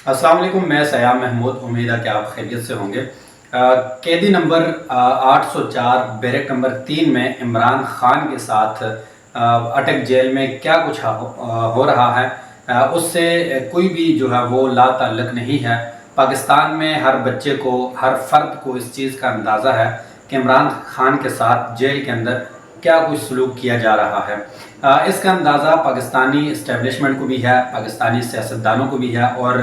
अस्सलाम वालेकुम। मैं सयाम महमूद। उम्मीद है कि आप खैरियत से होंगे। कैदी नंबर 804 बैरक नंबर 3 में इमरान खान के साथ अटक जेल में क्या कुछ हो रहा है, उससे कोई भी जो है वो ला ताल्लुक नहीं है। पाकिस्तान में हर बच्चे को, हर फर्द को इस चीज़ का अंदाज़ा है कि इमरान खान के साथ जेल के अंदर क्या कुछ सलूक किया जा रहा है। इसका अंदाज़ा पाकिस्तानी इस्टेब्लिशमेंट को भी है, पाकिस्तानी सियासतदानों को भी है और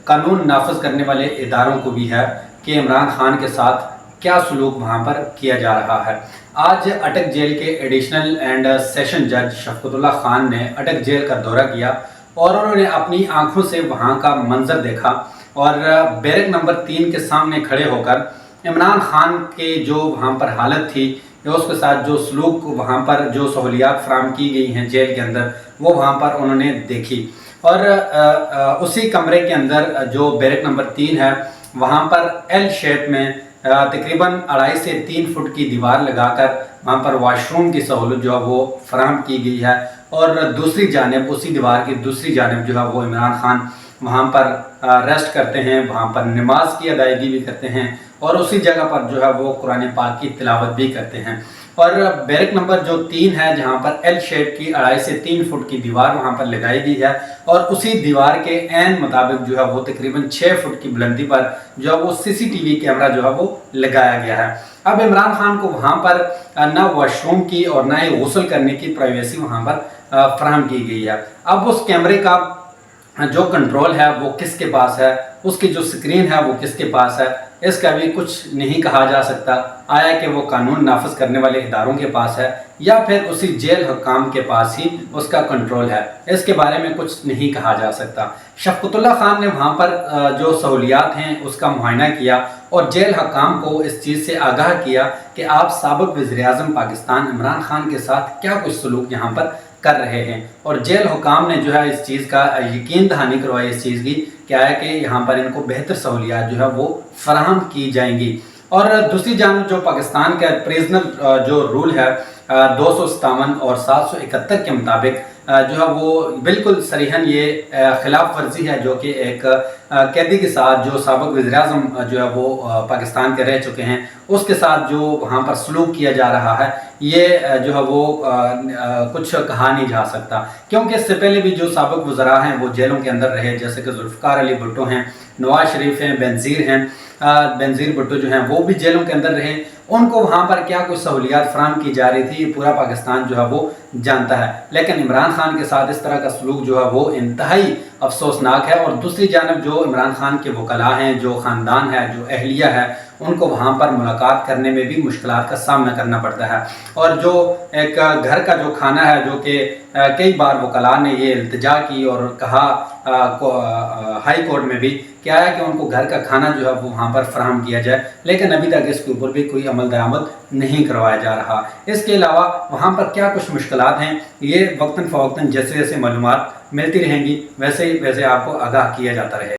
कानून नाफज करने वाले इदारों को भी है कि इमरान खान के साथ क्या सलूक वहाँ पर किया जा रहा है। आज अटक जेल के एडिशनल एंड सेशन जज शफकतुल्लाह खान ने अटक जेल का दौरा किया और उन्होंने अपनी आंखों से वहाँ का मंजर देखा और बैरक नंबर 3 के सामने खड़े होकर इमरान खान के जो वहाँ पर हालत थी या उसके साथ जो सलूक, वहाँ पर जो सहूलियात फराम की गई हैं जेल के अंदर, वो वहाँ पर उन्होंने देखी। और उसी कमरे के अंदर जो बैरक नंबर 3 है, वहाँ पर एल शेप में तकरीबन 2.5 से 3 फुट की दीवार लगाकर वहाँ पर वाशरूम की सहूलत जो है वो फराहम की गई है और दूसरी जानिब, उसी दीवार की दूसरी जानिब जो है वो इमरान खान वहाँ पर रेस्ट करते हैं, वहाँ पर नमाज की अदायगी भी करते हैं और उसी जगह पर जो है वो कुरान पाक की तिलावत भी करते हैं। और बैरक नंबर जो 3 है, जहाँ पर एल शेप की 2.5 से 3 फुट की दीवार वहाँ पर लगाई गई है और उसी दीवार के ऐन मुताबिक जो है वो तकरीबन 6 फुट की बुलंदी पर जो है वो CCTV कैमरा जो है वो लगाया गया है। अब इमरान खान को वहाँ पर ना वॉशरूम की और ना ही गुस्ल करने की प्राइवेसी वहाँ पर फराहम की गई है। अब उस कैमरे का जो कंट्रोल है वो किसके पास है, उसकी जो स्क्रीन है वो किसके पास है, इसका भी कुछ नहीं कहा जा सकता। आया कि वो कानून नाफज करने वाले इदारों के पास है या फिर उसी जेल हुक्काम के पास ही उसका कंट्रोल है, इसके बारे में कुछ नहीं कहा जा सकता। शफकतुल्लाह खान ने वहाँ पर जो सहूलियात हैं उसका मुआयना किया और जेल हुक्काम को इस चीज़ से आगाह किया कि आप साबिक़ वज़ीर-ए-आज़म पाकिस्तान इमरान खान के साथ क्या कुछ सलूक यहाँ पर कर रहे हैं। और जेल हुकाम ने जो है इस चीज़ का यकीन दहानी करवाई इस चीज़ की, क्या है कि यहाँ पर इनको बेहतर सहूलियात जो है वो फराहम की जाएंगी। और दूसरी जानब जो पाकिस्तान का प्रिजनर जो रूल है 257 और 771 के मुताबिक जो है वो बिल्कुल सरीहन ये खिलाफ वर्जी है जो कि एक कैदी के साथ, जो साबिक़ वज़ीर-ए-आज़म जो है वो पाकिस्तान के रह चुके हैं, उसके साथ जो वहाँ पर सलूक किया जा रहा है, ये जो है वो कुछ कहा नहीं जा सकता। क्योंकि इससे पहले भी जो साबिक़ वज़रा हैं वो जेलों के अंदर रहे, जैसे कि जुल्फ़िकार अली भुट्टो हैं, नवाज शरीफ हैं, बेनज़ीर हैं, बेनज़ीर भुट्टो जो हैं वो भी जेलों के अंदर रहे। उनको वहाँ पर क्या कुछ सहूलियात फराहम की जा रही थी, पूरा पाकिस्तान जो है वो जानता है। लेकिन इमरान खान के साथ इस तरह का सलूक जो है वो इंतहाई अफसोसनाक है। और दूसरी जानब जो इमरान खान के वकला हैं, जो ख़ानदान है, जो अहलिया है, उनको वहाँ पर मुलाकात करने में भी मुश्किलात का सामना करना पड़ता है। और जो एक घर का जो खाना है, जो कि कई बार वकला ने ये इल्तिजा की और कहा हाई कोर्ट में भी, क्या है कि उनको घर का खाना जो है वो वहाँ पर फराहम किया जाए, लेकिन अभी तक इसके ऊपर भी कोई अमल दरामद नहीं करवाया जा रहा। इसके अलावा वहाँ पर क्या कुछ मुश्किलात हैं, ये वक्तन फ़वक्तन जैसे जैसे मालूमात मिलती रहेंगी वैसे वैसे आपको आगाह किया जाता रहेगा।